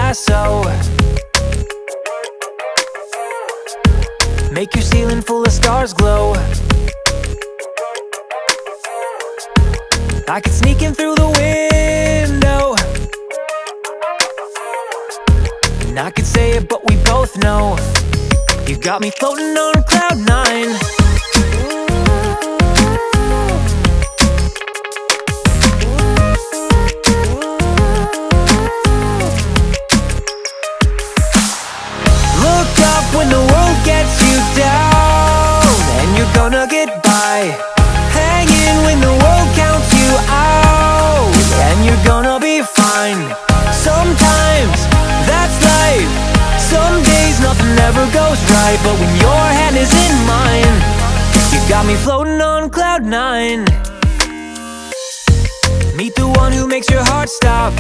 Picasso. Make your ceiling full of stars glow. I could sneak in through the window, and I could say it, but we both know you got me floating on cloud nine. Look up when the world gets you down, and you're gonna get by. Hanging when the world counts you out, and you're gonna be fine. Sometimes that's life. Some days nothing ever goes right, but when your hand is in mine, you got me floating on cloud nine. Meet the one who makes your heart stop.